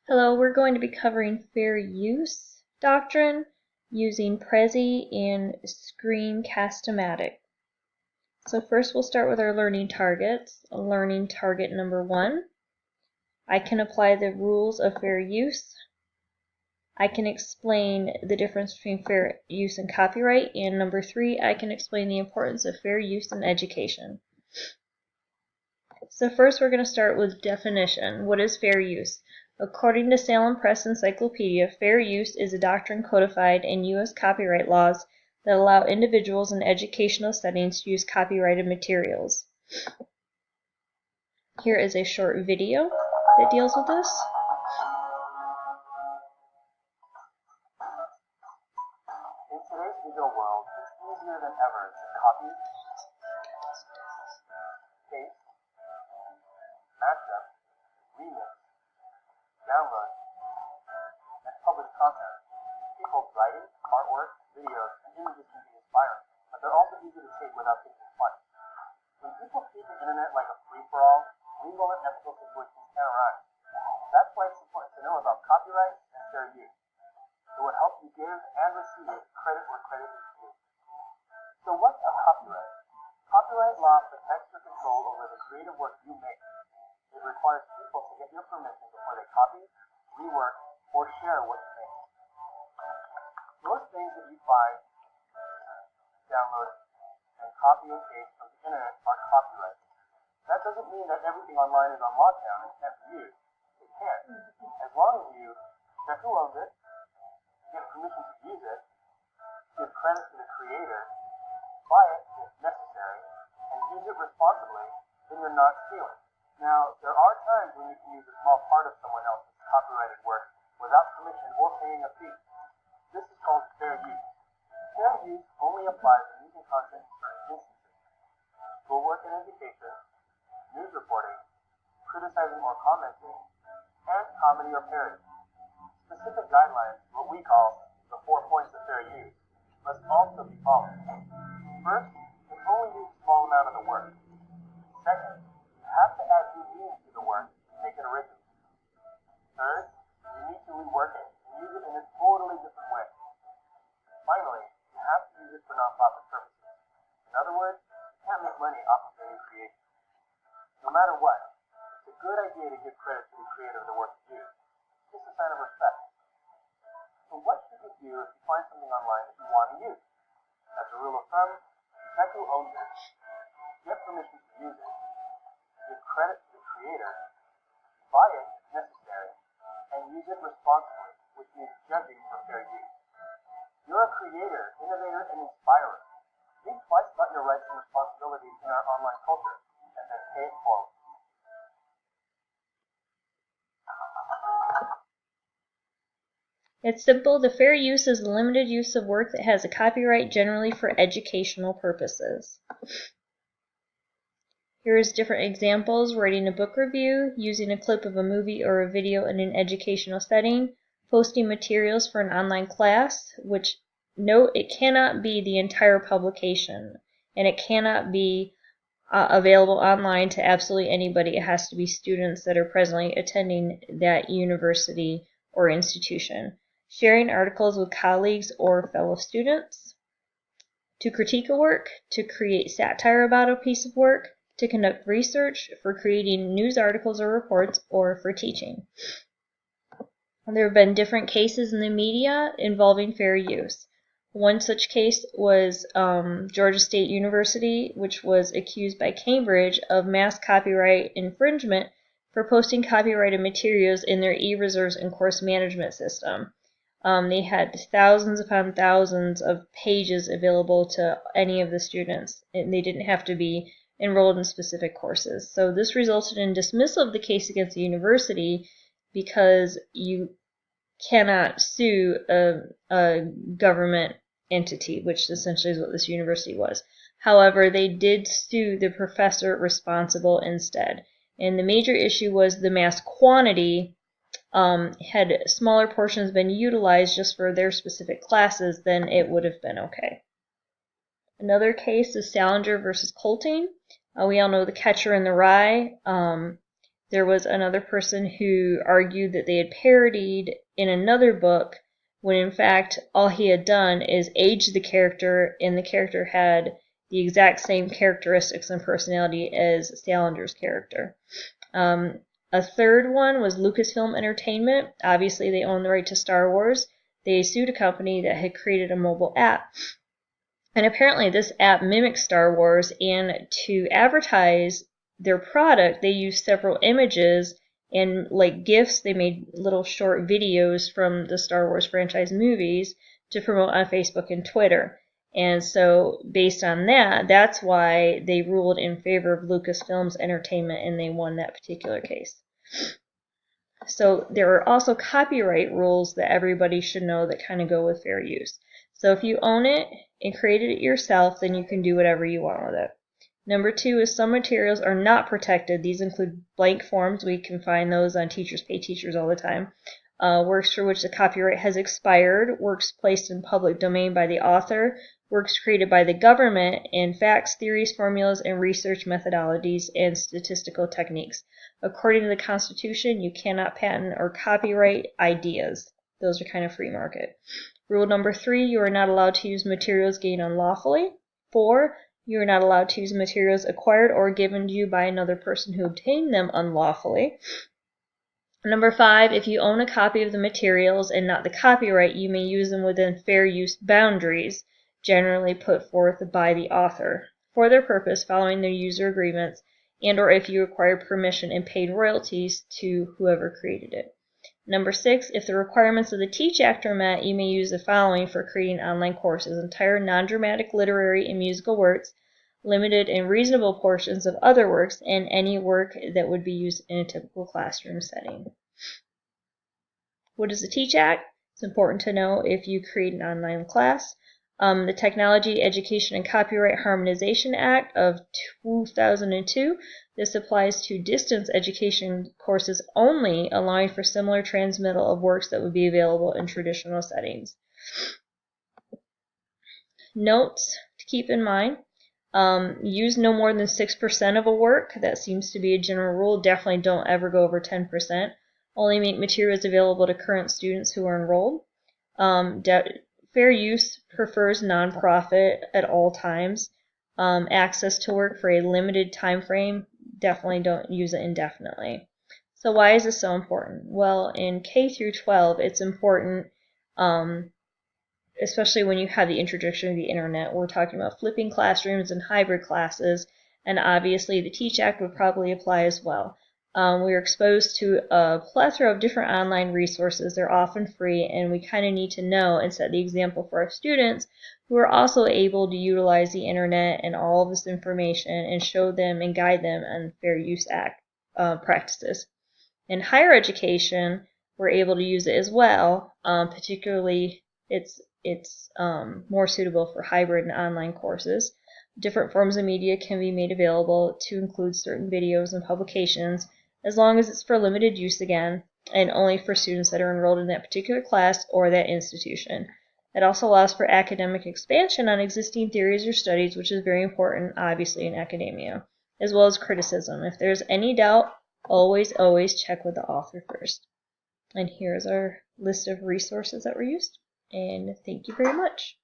Hello, we're going to be covering fair use doctrine using Prezi and Screencast-O-Matic. So first we'll start with our learning targets. Learning target number 1. I can apply the rules of fair use. I can explain the difference between fair use and copyright. And number 3, I can explain the importance of fair use in education. So first we're going to start with definition. What is fair use? According to Salem Press Encyclopedia, fair use is a doctrine codified in U.S. copyright laws that allow individuals in educational settings to use copyrighted materials. Here is a short video that deals with this. In today's digital world, it's easier than ever to copy, paste, mash up, remix, download, and publish content. People's writing, artwork, videos, and images can be inspiring, but they're also easy to take without thinking twice. When people treat the internet like a free-for-all, legal and ethical situations can arise. That's why it's important to know about copyright and fair use. It will help you give and receive credit where credit is due. So what's a copyright? Copyright law protects your control over the creative work you make. It requires people to get your permission before they copy, rework, or share what you make. Most things that you find, download, and copy and paste from the internet are copyrighted. That doesn't mean that everything online is on lockdown and can't be used. It can, as long as you check who owns it, get permission to use it, give credit to the creator, buy it if necessary, and use it responsibly, then you're not stealing. Now, there are times when you can use a small part of someone else's copyrighted work without permission or paying a fee. This is called fair use. Fair use only applies when using content in certain instances: schoolwork and education, news reporting, criticizing or commenting, and comedy or parody. Specific guidelines, what we call the 4 points of fair use, must also be followed. First, you can only use a small amount of the work. Second, you have to add new meaning to the work to make it original. Third, you need to rework it and use it in a totally different way. Finally, you have to use it for nonprofit purposes. In other words, you can't make money off of any creation. No matter what, it's a good idea to give credit to the creator of the work you use. It's just a sign of respect. So what should you do if you find something online that you want to use? As a rule of thumb, check who owns it, get permission to use it, give credit to the creator, buy it if necessary, and use it responsibly, which means judging for fair use. You're a creator, innovator, and inspirer. Think twice about your rights and responsibilities in our online culture, and then pay it forward. It's simple. The fair use is the limited use of work that has a copyright, generally for educational purposes. Here's different examples: writing a book review, using a clip of a movie or a video in an educational setting, posting materials for an online class, which, note, it cannot be the entire publication, and it cannot be available online to absolutely anybody. It has to be students that are presently attending that university or institution. Sharing articles with colleagues or fellow students, to critique a work, to create satire about a piece of work, to conduct research, for creating news articles or reports, or for teaching. There have been different cases in the media involving fair use. One such case was Georgia State University, which was accused by Cambridge of mass copyright infringement for posting copyrighted materials in their e-reserves and course management system. They had thousands upon thousands of pages available to any of the students, and they didn't have to be enrolled in specific courses. So this resulted in dismissal of the case against the university because you cannot sue a government entity, which essentially is what this university was. However, they did sue the professor responsible instead. And the major issue was the mass quantity. Had smaller portions been utilized just for their specific classes, then it would have been okay. Another case is Salinger versus Colting. We all know The Catcher in the Rye. There was another person who argued that they had parodied in another book when in fact all he had done is aged the character, and the character had the exact same characteristics and personality as Salinger's character. A third one was Lucasfilm Entertainment. Obviously, they own the right to Star Wars. They sued a company that had created a mobile app. And apparently this app mimics Star Wars, and to advertise their product, they used several images and like GIFs. They made little short videos from the Star Wars franchise movies to promote on Facebook and Twitter. And so based on that, that's why they ruled in favor of Lucasfilm's Entertainment, and they won that particular case. So there are also copyright rules that everybody should know that kind of go with fair use. So if you own it and created it yourself, then you can do whatever you want with it. Number 2 is some materials are not protected. These include blank forms. We can find those on Teachers Pay Teachers all the time. Works for which the copyright has expired, works placed in public domain by the author, works created by the government, and facts, theories, formulas, and research methodologies and statistical techniques. According to the Constitution, you cannot patent or copyright ideas. Those are kind of free market. Rule number 3, you are not allowed to use materials gained unlawfully. 4, you are not allowed to use materials acquired or given to you by another person who obtained them unlawfully. Number 5, if you own a copy of the materials and not the copyright, you may use them within fair use boundaries, generally put forth by the author, for their purpose following their user agreements, and or if you acquire permission and paid royalties to whoever created it. Number 6, if the requirements of the TEACH Act are met, you may use the following for creating online courses: entire non-dramatic literary and musical works, limited and reasonable portions of other works, and any work that would be used in a typical classroom setting. What is the TEACH Act? It's important to know if you create an online class. The Technology, Education, and Copyright Harmonization Act of 2002. This applies to distance education courses only, allowing for similar transmittal of works that would be available in traditional settings. Notes to keep in mind. Use no more than 6% of a work. That seems to be a general rule. Definitely don't ever go over 10%. Only make materials available to current students who are enrolled. Fair use prefers nonprofit at all times. Access to work for a limited time frame. Definitely don't use it indefinitely. So why is this so important? Well, in K through 12, it's important, especially when you have the introduction of the internet. We're talking about flipping classrooms and hybrid classes, and obviously the TEACH Act would probably apply as well. We are exposed to a plethora of different online resources. They're often free, and we kind of need to know and set the example for our students who are also able to utilize the internet and all of this information and show them and guide them on Fair Use Act practices. In higher education, we're able to use it as well. Particularly, it's more suitable for hybrid and online courses. Different forms of media can be made available to include certain videos and publications, as long as it's for limited use again, and only for students that are enrolled in that particular class or that institution. It also allows for academic expansion on existing theories or studies, which is very important, obviously, in academia, as well as criticism. If there's any doubt, always check with the author first. And here's our list of resources that were used, and thank you very much.